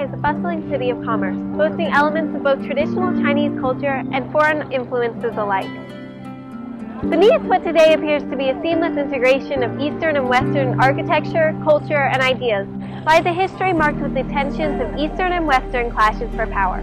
Shanghai is a bustling city of commerce, boasting elements of both traditional Chinese culture and foreign influences alike. Beneath what today appears to be a seamless integration of Eastern and Western architecture, culture, and ideas lies a history marked with the tensions of Eastern and Western clashes for power.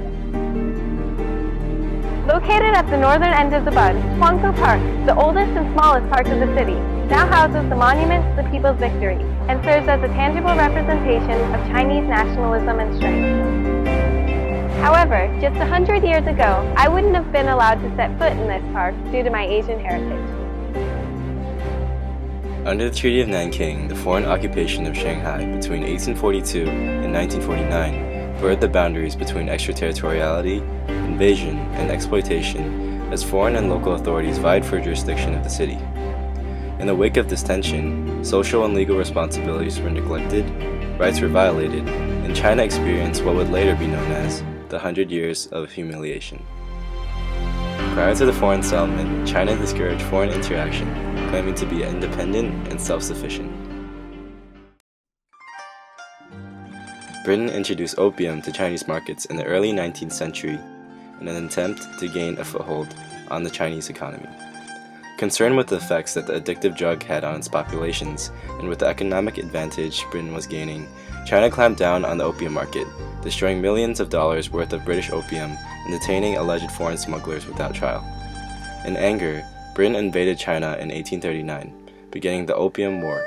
Located at the northern end of the bund, Huangpu Park, the oldest and smallest park of the city, now houses the monument to the people's victory and serves as a tangible representation of Chinese nationalism and strength. However, just 100 years ago, I wouldn't have been allowed to set foot in this park due to my Asian heritage. Under the Treaty of Nanking, the foreign occupation of Shanghai between 1842 and 1949 blurred the boundaries between extraterritoriality, invasion, and exploitation as foreign and local authorities vied for jurisdiction of the city. In the wake of this tension, social and legal responsibilities were neglected, rights were violated, and China experienced what would later be known as the 100 Years of Humiliation. Prior to the foreign settlement, China discouraged foreign interaction, claiming to be independent and self-sufficient. Britain introduced opium to Chinese markets in the early 19th century in an attempt to gain a foothold on the Chinese economy. Concerned with the effects that the addictive drug had on its populations, and with the economic advantage Britain was gaining, China clamped down on the opium market, destroying millions of dollars worth of British opium and detaining alleged foreign smugglers without trial. In anger, Britain invaded China in 1839, beginning the Opium War.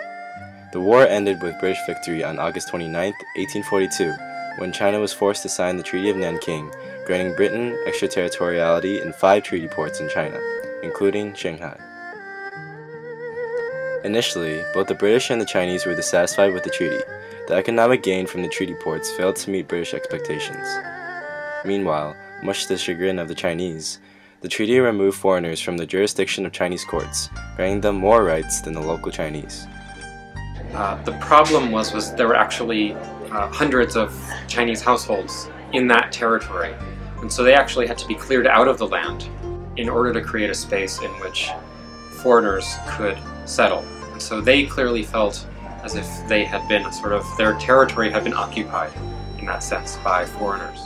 The war ended with British victory on August 29, 1842, when China was forced to sign the Treaty of Nanking, granting Britain extraterritoriality in 5 treaty ports in China, including Shanghai. Initially, both the British and the Chinese were dissatisfied with the treaty. The economic gain from the treaty ports failed to meet British expectations. Meanwhile, much to the chagrin of the Chinese, the treaty removed foreigners from the jurisdiction of Chinese courts, granting them more rights than the local Chinese. The problem was there were actually hundreds of Chinese households in that territory, and so they actually had to be cleared out of the land in order to create a space in which foreigners could settle. And so they clearly felt as if they had been their territory had been occupied in that sense by foreigners.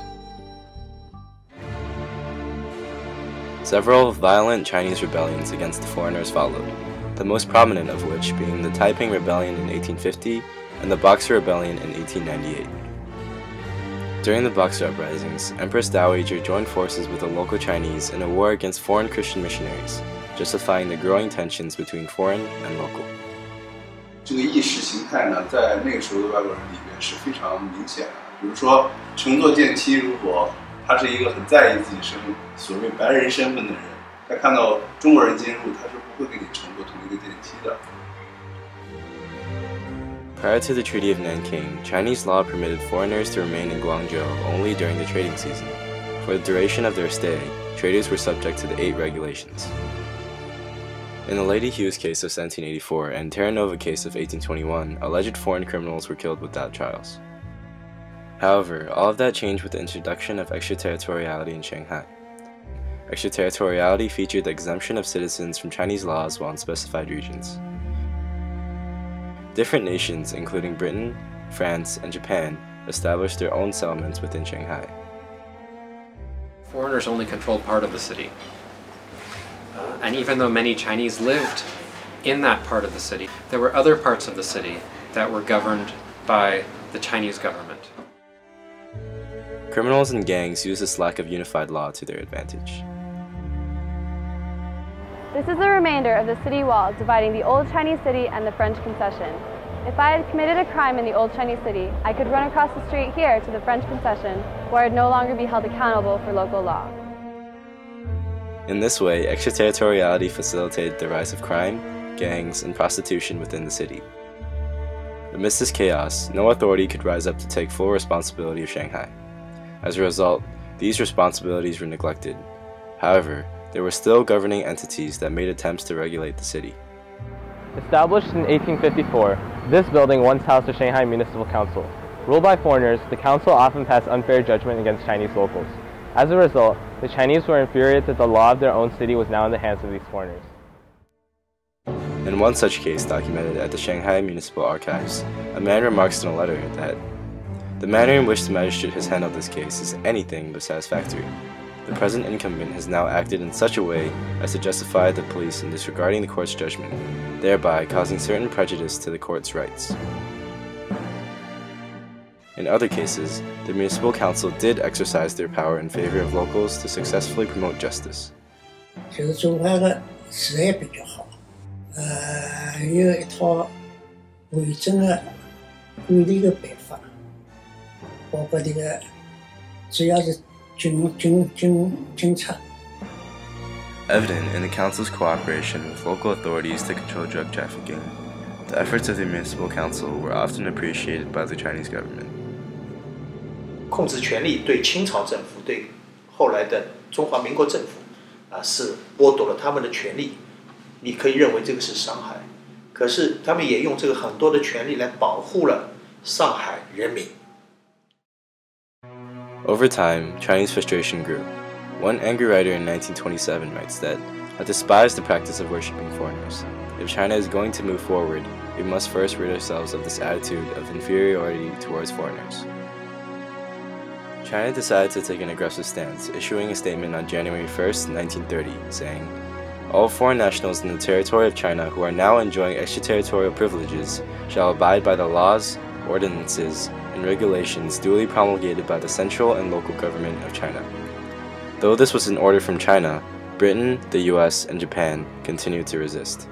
Several violent Chinese rebellions against the foreigners followed, the most prominent of which being the Taiping Rebellion in 1850 and the Boxer Rebellion in 1898. During the Boxer uprisings, Empress Dowager joined forces with the local Chinese in a war against foreign Christian missionaries, justifying the growing tensions between foreign and local. 这个意识形态呢，在那个时候的外国人里面是非常明显的。比如说，乘坐电梯，如果他是一个很在意自己所谓白人身份的人，他看到中国人进入，他是不会跟你乘坐同一个电梯的。 Prior to the Treaty of Nanking, Chinese law permitted foreigners to remain in Guangzhou only during the trading season. For the duration of their stay, traders were subject to the 8 regulations. In the Lady Hughes case of 1784 and Terra Nova case of 1821, alleged foreign criminals were killed without trials. However, all of that changed with the introduction of extraterritoriality in Shanghai. Extraterritoriality featured the exemption of citizens from Chinese laws while in specified regions. Different nations, including Britain, France, and Japan, established their own settlements within Shanghai. Foreigners only controlled part of the city. And even though many Chinese lived in that part of the city, there were other parts of the city that were governed by the Chinese government. Criminals and gangs used this lack of unified law to their advantage. This is the remainder of the city wall dividing the Old Chinese City and the French Concession. If I had committed a crime in the Old Chinese City, I could run across the street here to the French Concession, where I'd no longer be held accountable for local law. In this way, extraterritoriality facilitated the rise of crime, gangs, and prostitution within the city. Amidst this chaos, no authority could rise up to take full responsibility of Shanghai. As a result, these responsibilities were neglected. However, there were still governing entities that made attempts to regulate the city. Established in 1854, this building once housed the Shanghai Municipal Council. Ruled by foreigners, the council often passed unfair judgment against Chinese locals. As a result, the Chinese were infuriated that the law of their own city was now in the hands of these foreigners. In one such case documented at the Shanghai Municipal Archives, a man remarks in a letter that The manner in which the magistrate has handled this case is anything but satisfactory. The present incumbent has now acted in such a way as to justify the police in disregarding the court's judgment, thereby causing certain prejudice to the court's rights. In other cases, the municipal council did exercise their power in favor of locals to successfully promote justice. 就是中华的治安比较好，有一套完整的管理的办法，包括这个主要是警察。 Evident in the council's cooperation with local authorities to control drug trafficking, the efforts of the municipal council were often appreciated by the Chinese government. 控制权力对清朝政府、对后来的中华民国政府是剥夺了他们的权利。你可以认为这个是伤害，可是他们也用这个很多的权利来保护了上海人民。 Over time, Chinese frustration grew. One angry writer in 1927 writes that, "I despise the practice of worshipping foreigners. If China is going to move forward, we must first rid ourselves of this attitude of inferiority towards foreigners." China decided to take an aggressive stance, issuing a statement on January 1st, 1930, saying, "All foreign nationals in the territory of China who are now enjoying extraterritorial privileges shall abide by the laws, ordinances, and regulations duly promulgated by the central and local government of China." Though this was an order from China, Britain, the US, and Japan continued to resist.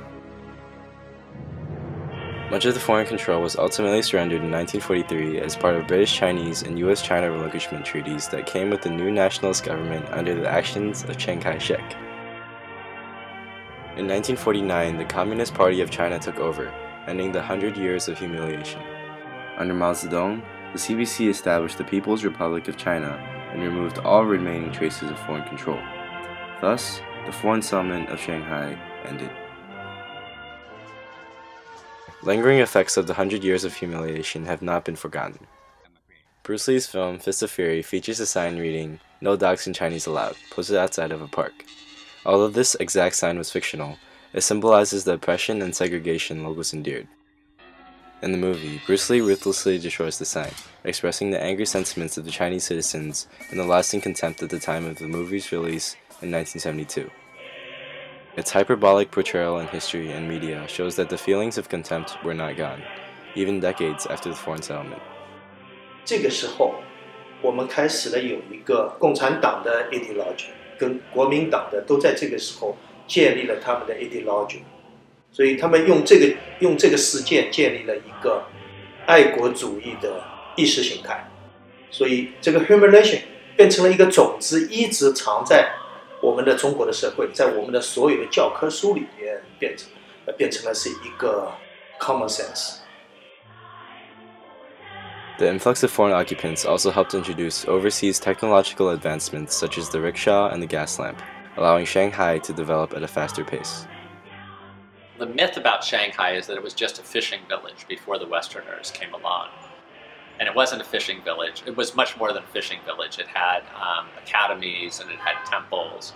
Much of the foreign control was ultimately surrendered in 1943 as part of British, Chinese, and US-China relinquishment treaties that came with the new nationalist government under the actions of Chiang Kai-shek. In 1949, the Communist Party of China took over, ending the 100 years of humiliation. Under Mao Zedong, the CPC established the People's Republic of China and removed all remaining traces of foreign control. Thus, the foreign settlement of Shanghai ended. Lingering effects of the 100 years of humiliation have not been forgotten. Bruce Lee's film Fist of Fury features a sign reading, "No dogs in Chinese allowed," posted outside of a park. Although this exact sign was fictional, it symbolizes the oppression and segregation locals endured. In the movie, Bruce Lee ruthlessly destroys the sign, expressing the angry sentiments of the Chinese citizens and the lasting contempt at the time of the movie's release in 1972. Its hyperbolic portrayal in history and media shows that the feelings of contempt were not gone, even decades after the foreign settlement. 这个时候，我们开始了有一个共产党的 ideology， 跟国民党的都在这个时候建立了他们的 ideology， 所以他们用这个事件建立了一个爱国主义的意识形态，所以这个 humiliation 变成了一个种子，一直藏在我们的中国的社会，在我们的所有的教科书里面变成了是一个 common sense。 The influx of foreign occupants also helped introduce overseas technological advancements such as the rickshaw and the gas lamp, allowing Shanghai to develop at a faster pace. The myth about Shanghai is that it was just a fishing village before the Westerners came along. And it wasn't a fishing village. It was much more than a fishing village. It had academies and it had temples.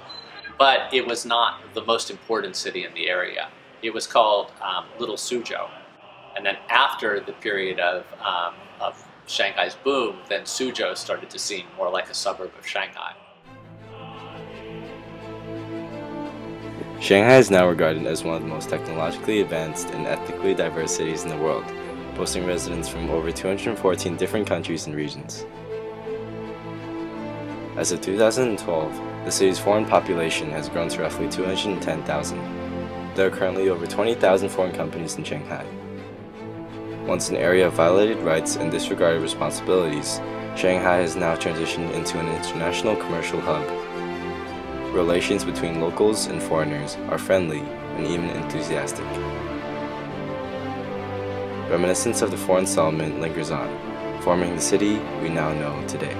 But it was not the most important city in the area. It was called Little Suzhou. And then after the period of Shanghai's boom, then Suzhou started to seem more like a suburb of Shanghai. Shanghai is now regarded as one of the most technologically advanced and ethnically diverse cities in the world, boasting residents from over 214 different countries and regions. As of 2012, the city's foreign population has grown to roughly 210,000. There are currently over 20,000 foreign companies in Shanghai. Once an area of violated rights and disregarded responsibilities, Shanghai has now transitioned into an international commercial hub. Relations between locals and foreigners are friendly and even enthusiastic. Reminiscence of the foreign settlement lingers on, forming the city we now know today.